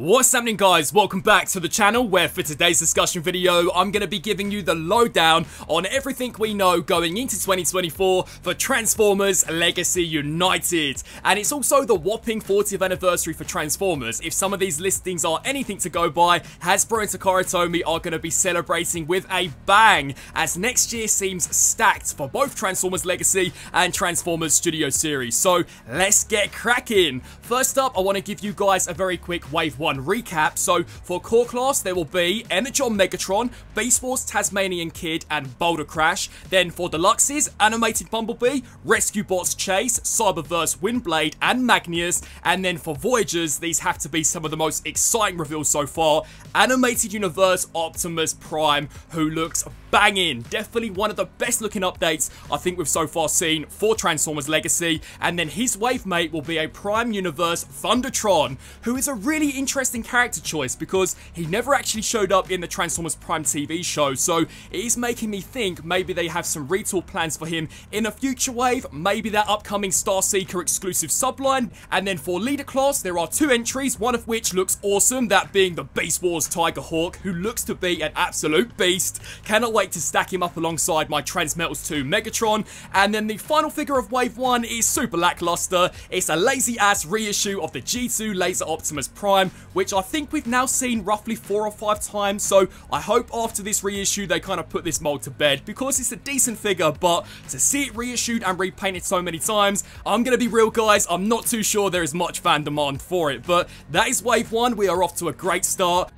What's happening, guys? Welcome back to the channel, where for today's discussion video I'm going to be giving you the lowdown on everything we know going into 2024 for Transformers Legacy United. And it's also the whopping 40th anniversary for Transformers. If some of these listings are anything to go by, Hasbro and Takara Tomy are going to be celebrating with a bang, as next year seems stacked for both Transformers Legacy and Transformers Studio Series. So let's get cracking. First up, I want to give you guys a very quick Wave 1 recap. So for core class, there will be Energon Megatron, Beast Wars Tasmanian Kid, and Boulder Crash. Then for deluxes, Animated Bumblebee, Rescue Bots Chase, Cyberverse Windblade, and Magnius. And then for Voyagers, these have to be some of the most exciting reveals so far. Animated Universe Optimus Prime, who looks banging. Definitely one of the best looking updates I think we've so far seen for Transformers Legacy. And then his wave mate will be a Prime Universe Thundertron, who is a really interesting character choice because he never actually showed up in the Transformers Prime TV show. So it is making me think maybe they have some retool plans for him in a future wave, maybe that upcoming Starseeker exclusive subline. And then for leader class, there are two entries, one of which looks awesome, that being the Beast Wars Tiger Hawk, who looks to be an absolute beast. Cannot wait to stack him up alongside my Transmetals 2 Megatron. And then the final figure of Wave 1 is super lackluster. It's a lazy ass reissue of the G2 Laser Optimus Prime, which I think we've now seen roughly 4 or 5 times. So I hope after this reissue they kind of put this mold to bed, because it's a decent figure, but to see it reissued and repainted so many times, I'm gonna be real, guys, I'm not too sure there is much fan demand for it. But that is Wave 1. We are off to a great start.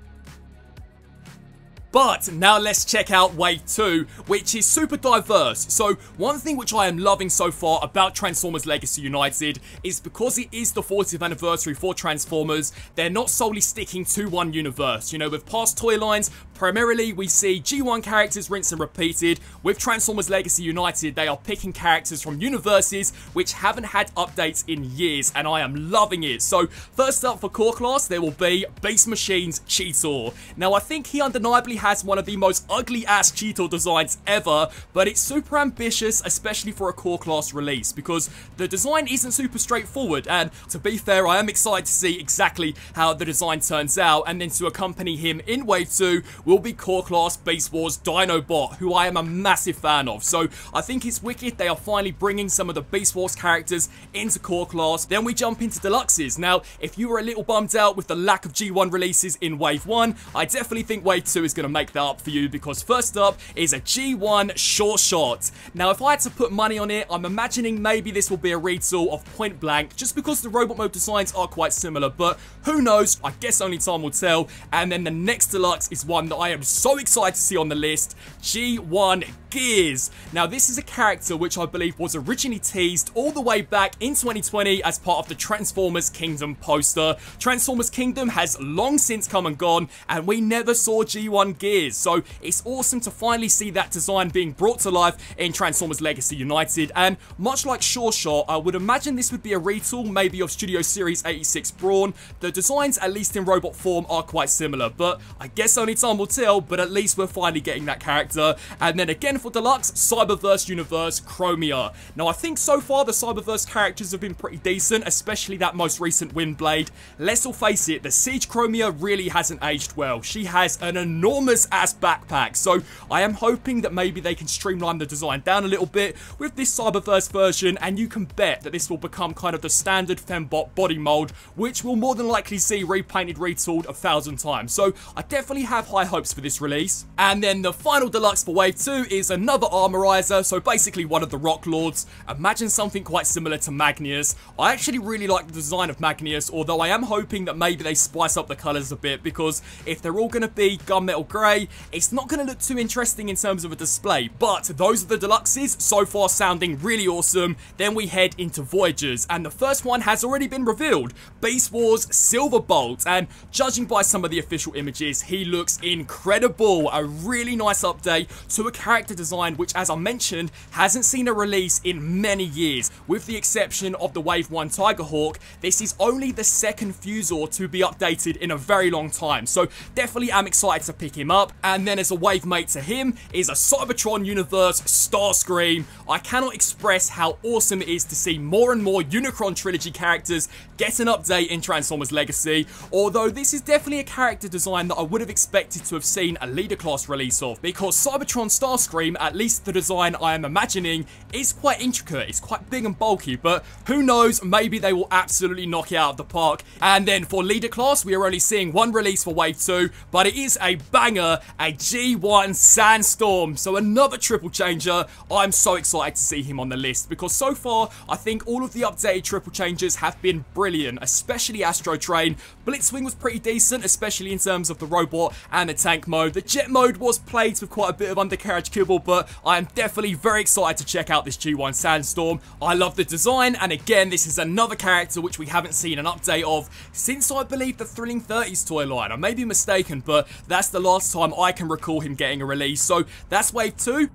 But now let's check out Wave 2, which is super diverse. So one thing which I am loving so far about Transformers Legacy United is because it is the 40th anniversary for Transformers, they're not solely sticking to one universe. You know, with past toy lines, primarily we see G1 characters rinse and repeated. With Transformers Legacy United, they are picking characters from universes which haven't had updates in years, and I am loving it. So first up for core class, there will be Beast Machine's Cheetor. Now I think he undeniably has one of the most ugly ass Cheetor designs ever, but it's super ambitious, especially for a core class release, because the design isn't super straightforward. And to be fair, I am excited to see exactly how the design turns out. And then to accompany him in Wave 2 will be core class Beast Wars Dinobot, who I am a massive fan of. So I think it's wicked they are finally bringing some of the Beast Wars characters into core class. Then we jump into deluxes. Now if you were a little bummed out with the lack of G1 releases in Wave 1, I definitely think Wave 2 is going to make that up for you, because first up is a G1 Short Shot. Now if I had to put money on it, I'm imagining maybe this will be a retool of Point Blank, just because the robot mode designs are quite similar, but who knows, I guess only time will tell. And then the next deluxe is one that I am so excited to see on the list, G1 Gears. Now this is a character which I believe was originally teased all the way back in 2020 as part of the Transformers Kingdom poster. Transformers Kingdom has long since come and gone, and we never saw G1 Gears. So it's awesome to finally see that design being brought to life in Transformers Legacy United. And much like Short Shot, I would imagine this would be a retool maybe of Studio Series 86 Brawn. The designs, at least in robot form, are quite similar, but I guess only time will tell. But at least we're finally getting that character. And then again for deluxe, Cyberverse Universe Chromia. Now I think so far the Cyberverse characters have been pretty decent, especially that most recent Windblade. Let's all face it, the Siege Chromia really hasn't aged well. She has an enormous ass backpack, so I am hoping that maybe they can streamline the design down a little bit with this Cyberverse version, and you can bet that this will become kind of the standard Fembot body mold, which will more than likely see repainted, retooled 1,000 times. So I definitely have high hopes for this release. And then the final deluxe for Wave 2 is another Armorizer, so basically one of the Rock Lords. Imagine something quite similar to Magnius. I actually really like the design of Magnius, although I am hoping that maybe they spice up the colours a bit, because if they're all going to be gunmetal grey, it's not going to look too interesting in terms of a display. But those are the deluxes, so far sounding really awesome. Then we head into Voyagers, and the first one has already been revealed, Beast Wars Silverbolt, and judging by some of the official images, he looks incredible. A really nice update to a character design which, as I mentioned, hasn't seen a release in many years. With the exception of the Wave 1 Tigerhawk, this is only the second Fusor to be updated in a very long time, so definitely am excited to pick him up. And then as a wave mate to him is a Cybertron Universe Starscream. I cannot express how awesome it is to see more and more Unicron Trilogy characters get an update in Transformers Legacy, although this is definitely a character design that I would have expected to have seen a leader class release of, because Cybertron Starscream, at least the design I am imagining, is quite intricate, it's quite big and bulky, but who knows, maybe they will absolutely knock it out of the park. And then for leader class, we are only seeing one release for Wave 2, but it is a banger, a G1 Sandstorm, so another triple changer. I'm so excited to see him on the list, because so far, I think all of the updated triple changers have been brilliant, especially Astro Train. Blitzwing was pretty decent, especially in terms of the robot and the tank mode. The jet mode was plagued with quite a bit of undercarriage kibble, but I am definitely very excited to check out this G1 Sandstorm. I love the design, and again, this is another character which we haven't seen an update of since, I believe, the Thrilling 30s toy line. I may be mistaken, but that's the last time I can recall him getting a release. So that's Wave 2.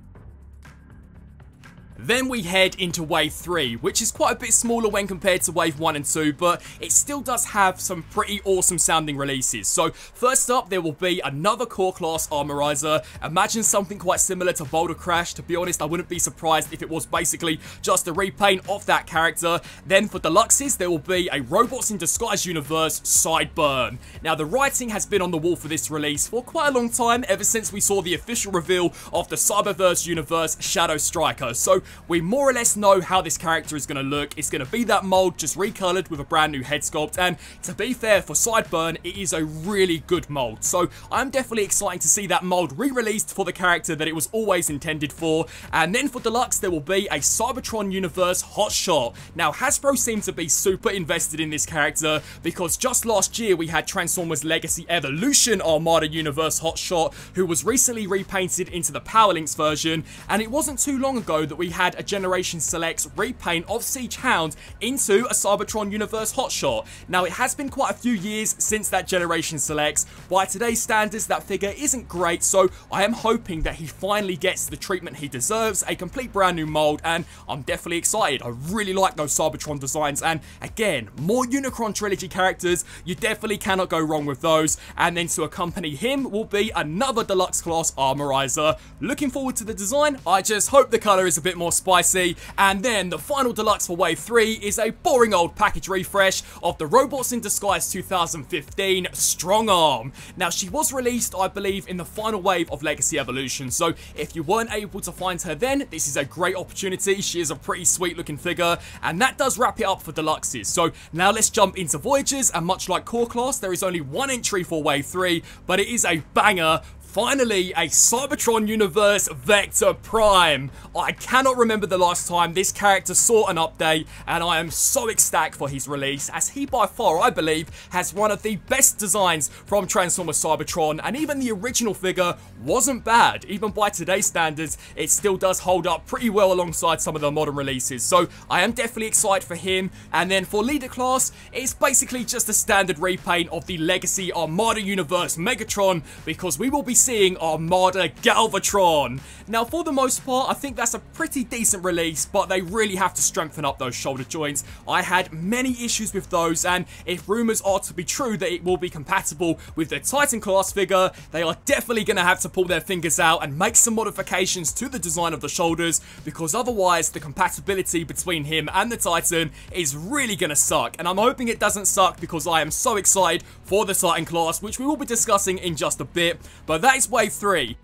Then we head into Wave 3, which is quite a bit smaller when compared to Wave 1 and 2, but it still does have some pretty awesome sounding releases. So first up, there will be another core class Armorizer. Imagine something quite similar to Boulder Crash. To be honest, I wouldn't be surprised if it was basically just a repaint of that character. Then for deluxes, there will be a Robots in Disguise Universe Sideburn. Now the writing has been on the wall for this release for quite a long time, ever since we saw the official reveal of the Cyberverse Universe Shadow Striker. So we more or less know how this character is going to look. It's going to be that mold, just recolored with a brand new head sculpt, and to be fair, for Sideburn, it is a really good mold. So I'm definitely excited to see that mold re-released for the character that it was always intended for. And then for deluxe, there will be a Cybertron Universe Hotshot. Now Hasbro seem to be super invested in this character, because just last year we had Transformers Legacy Evolution Armada Universe Hotshot, who was recently repainted into the Powerlinks version, and it wasn't too long ago that we had a Generation Selects repaint of Siege Hound into a Cybertron Universe Hotshot. Now it has been quite a few years since that Generation Selects. By today's standards, that figure isn't great, so I am hoping that he finally gets the treatment he deserves, a complete brand new mold, and I'm definitely excited. I really like those Cybertron designs, and again, more Unicron Trilogy characters, you definitely cannot go wrong with those. And then to accompany him will be another deluxe class Armorizer. Looking forward to the design. I just hope the colour is a bit more spicy. And then the final deluxe for Wave 3 is a boring old package refresh of the Robots in Disguise 2015 Strong Arm. Now she was released, I believe, in the final wave of Legacy Evolution, so if you weren't able to find her then, this is a great opportunity. She is a pretty sweet looking figure, and that does wrap it up for deluxes. So now let's jump into Voyagers, and much like Core Class, there is only one entry for Wave 3, but it is a banger. Finally, a Cybertron Universe Vector Prime. I cannot remember the last time this character saw an update, and I am so ecstatic for his release, as he by far, I believe, has one of the best designs from Transformers Cybertron, and even the original figure wasn't bad. Even by today's standards, it still does hold up pretty well alongside some of the modern releases, so I am definitely excited for him. And then for Leader Class, it's basically just a standard repaint of the Legacy Armada Universe Megatron, because we will be seeing Armada Galvatron. Now for the most part, I think that's a pretty decent release, but they really have to strengthen up those shoulder joints. I had many issues with those, and if rumours are to be true that it will be compatible with the Titan class figure, they are definitely going to have to pull their fingers out and make some modifications to the design of the shoulders, because otherwise the compatibility between him and the Titan is really going to suck. And I'm hoping it doesn't suck, because I am so excited for the Titan class, which we will be discussing in just a bit. But that is Wave 3.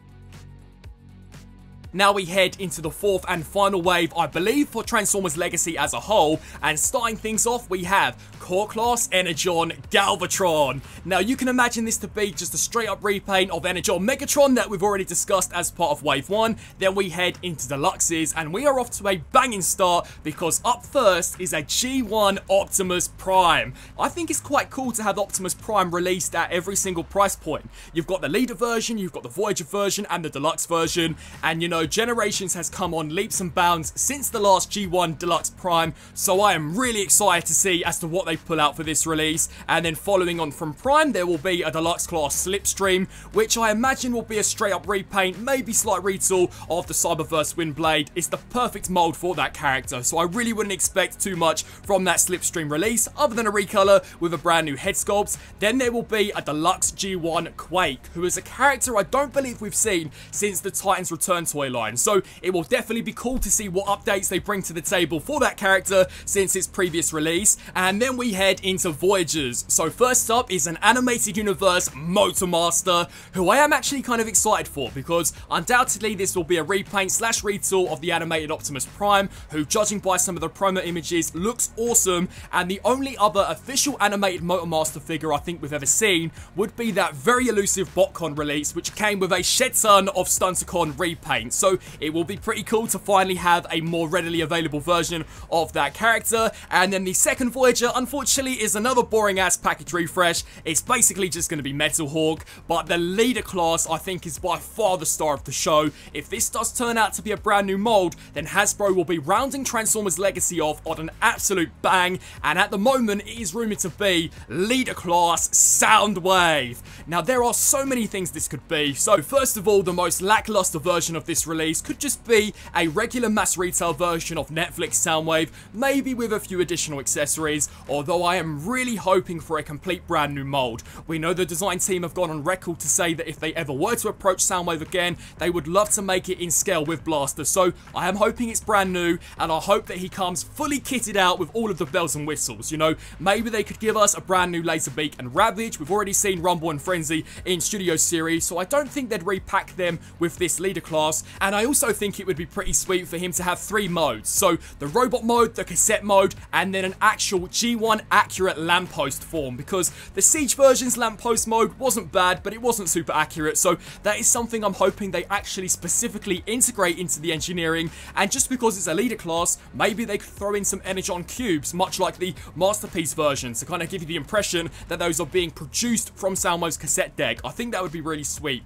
Now we head into the fourth and final wave, I believe, for Transformers Legacy as a whole, and starting things off, we have Core Class Energon Galvatron. Now you can imagine this to be just a straight up repaint of Energon Megatron that we've already discussed as part of Wave 1. Then we head into Deluxes, and we are off to a banging start, because up first is a G1 Optimus Prime. I think it's quite cool to have Optimus Prime released at every single price point. You've got the leader version, you've got the Voyager version, and the deluxe version, and you know, know, Generations has come on leaps and bounds since the last G1 Deluxe Prime, so I am really excited to see as to what they pull out for this release. And then following on from Prime, there will be a Deluxe Class Slipstream, which I imagine will be a straight up repaint, maybe slight retool of the Cyberverse Windblade. It's the perfect mold for that character, so I really wouldn't expect too much from that Slipstream release, other than a recolor with a brand new head sculpt. Then there will be a Deluxe G1 Quake, who is a character I don't believe we've seen since the Titans Return toy line, so it will definitely be cool to see what updates they bring to the table for that character since its previous release. And then we head into Voyagers. So first up is an animated universe Motormaster, who I am actually kind of excited for, because undoubtedly this will be a repaint slash retool of the animated Optimus Prime, who, judging by some of the promo images, looks awesome. And the only other official animated Motormaster figure I think we've ever seen would be that very elusive BotCon release, which came with a shed ton of Stunticon repaint. So it will be pretty cool to finally have a more readily available version of that character. And then the second Voyager, unfortunately, is another boring ass package refresh. It's basically just going to be Metal Hawk, but the leader class I think is by far the star of the show. If this does turn out to be a brand new mold, then Hasbro will be rounding Transformers Legacy off on an absolute bang, and at the moment it is rumoured to be leader class Soundwave. Now there are so many things this could be. So first of all, the most lackluster version of this release could just be a regular mass retail version of Netflix Soundwave, maybe with a few additional accessories, although I am really hoping for a complete brand new mold. We know the design team have gone on record to say that if they ever were to approach Soundwave again, they would love to make it in scale with Blaster, so I am hoping it's brand new, and I hope that he comes fully kitted out with all of the bells and whistles. You know, maybe they could give us a brand new Laserbeak and Ravage. We've already seen Rumble and Frenzy in Studio Series, so I don't think they'd repack them with this leader class. And I also think it would be pretty sweet for him to have 3 modes, so the robot mode, the cassette mode, and then an actual G1 accurate lamppost form, because the Siege version's lamppost mode wasn't bad, but it wasn't super accurate, so that is something I'm hoping they actually specifically integrate into the engineering. And just because it's a leader class, maybe they could throw in some Energon cubes, much like the Masterpiece version, to kind of give you the impression that those are being produced from Salmo's cassette deck. I think that would be really sweet.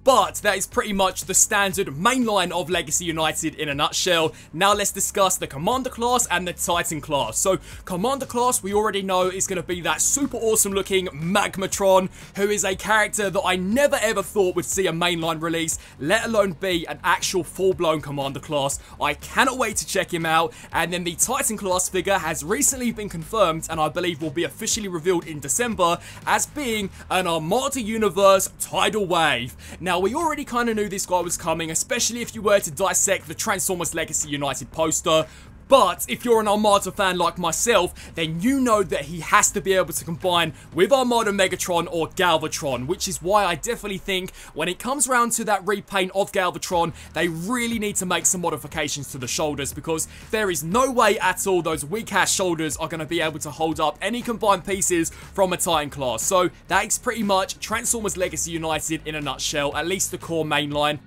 But that is pretty much the standard main line of Legacy United in a nutshell. Now let's discuss the Commander class and the Titan class. So Commander class, we already know is going to be that super awesome looking Magmatron, who is a character that I never ever thought would see a mainline release, let alone be an actual full-blown Commander class. I cannot wait to check him out. And then the Titan class figure has recently been confirmed, and I believe will be officially revealed in December, as being an Armada Universe Tidal Wave. Now, we already kind of knew this guy was coming, especially if you were to dissect the Transformers Legacy United poster. But if you're an Armada fan like myself, then you know that he has to be able to combine with Armada Megatron or Galvatron, which is why I definitely think when it comes around to that repaint of Galvatron, they really need to make some modifications to the shoulders, because there is no way at all those weak-ass shoulders are going to be able to hold up any combined pieces from a Titan class. So that is pretty much Transformers Legacy United in a nutshell, at least the core mainline.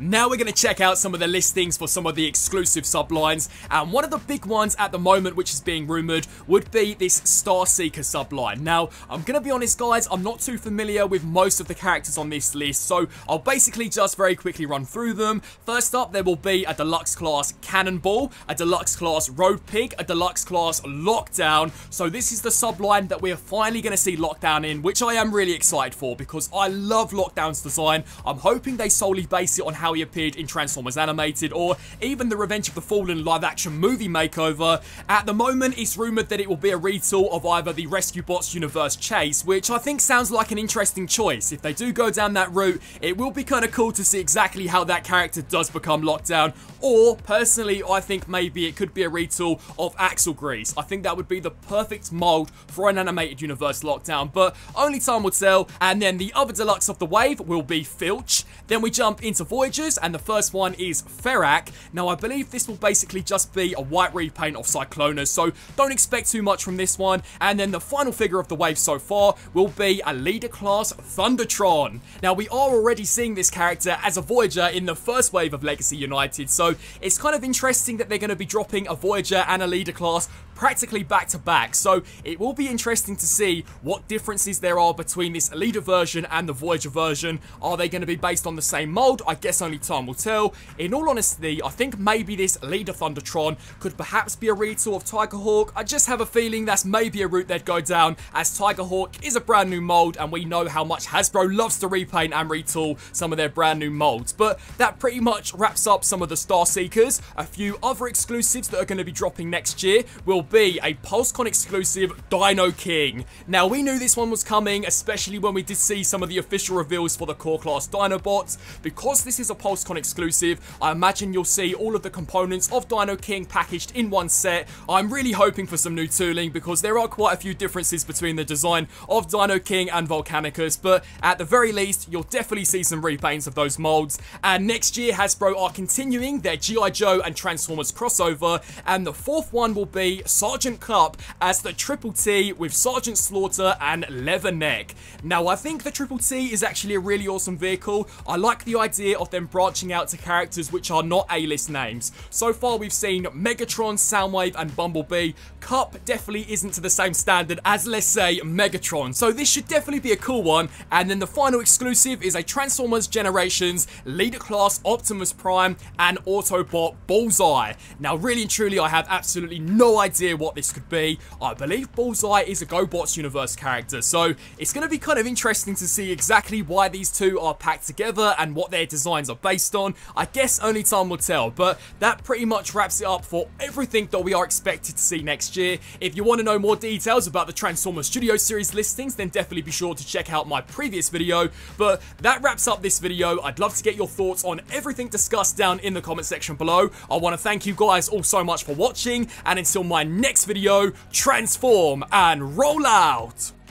Now we're going to check out some of the listings for some of the exclusive sublines, and one of the big ones at the moment which is being rumoured would be this Starseeker subline. Now, I'm going to be honest guys, I'm not too familiar with most of the characters on this list, so I'll basically just very quickly run through them. First up, there will be a Deluxe Class Cannonball, a Deluxe Class Road Pig, a Deluxe Class Lockdown. So this is the subline that we are finally going to see Lockdown in, which I am really excited for, because I love Lockdown's design. I'm hoping they solely base it on how he appeared in Transformers Animated, or even the Revenge of the Fallen live-action movie makeover. At the moment, it's rumoured that it will be a retool of either the Rescue Bots Universe Chase, which I think sounds like an interesting choice. If they do go down that route, it will be kind of cool to see exactly how that character does become Lockdown. Or, personally, I think maybe it could be a retool of Axel Grease. I think that would be the perfect mould for an animated universe Lockdown, but only time will tell. And then the other deluxe of the wave will be Filch. Then we jump into Voyagers, and the first one is Ferak. Now, I believe this will basically just be a white repaint of Cyclonus, so don't expect too much from this one. And then the final figure of the wave so far will be a leader class Thundertron. Now, we are already seeing this character as a Voyager in the first wave of Legacy United, so it's kind of interesting that they're going to be dropping a Voyager and a leader class practically back to back. So it will be interesting to see what differences there are between this Leader version and the Voyager version. Are they going to be based on the same mold? I guess only time will tell. In all honesty, I think maybe this Leader Thundertron could perhaps be a retool of Tigerhawk. I just have a feeling that's maybe a route they'd go down, as Tigerhawk is a brand new mold and we know how much Hasbro loves to repaint and retool some of their brand new molds. But that pretty much wraps up some of the Star Seekers. A few other exclusives that are going to be dropping next year will be a PulseCon exclusive Dino King. Now, we knew this one was coming, especially when we did see some of the official reveals for the core class Dinobots. Because this is a PulseCon exclusive, I imagine you'll see all of the components of Dino King packaged in one set. I'm really hoping for some new tooling because there are quite a few differences between the design of Dino King and Volcanicus, but at the very least, you'll definitely see some repaints of those molds. And next year, Hasbro are continuing their G.I. Joe and Transformers crossover, and the fourth one will be Sergeant Kup as the Triple T with Sergeant Slaughter and Leatherneck. Now, I think the Triple T is actually a really awesome vehicle. I like the idea of them branching out to characters which are not A-list names. So far, we've seen Megatron, Soundwave, and Bumblebee. Kup definitely isn't to the same standard as, let's say, Megatron, so this should definitely be a cool one. And then the final exclusive is a Transformers Generations Leader Class Optimus Prime and Autobot Bullseye. Now, really and truly, I have absolutely no idea what this could be. I believe Bullseye is a GoBots universe character, so it's going to be kind of interesting to see exactly why these two are packed together and what their designs are based on. I guess only time will tell, but that pretty much wraps it up for everything that we are expected to see next year. If you want to know more details about the Transformers Studio Series listings, then definitely be sure to check out my previous video. But that wraps up this video. I'd love to get your thoughts on everything discussed down in the comment section below. I want to thank you guys all so much for watching, and until my next video, transform and roll out!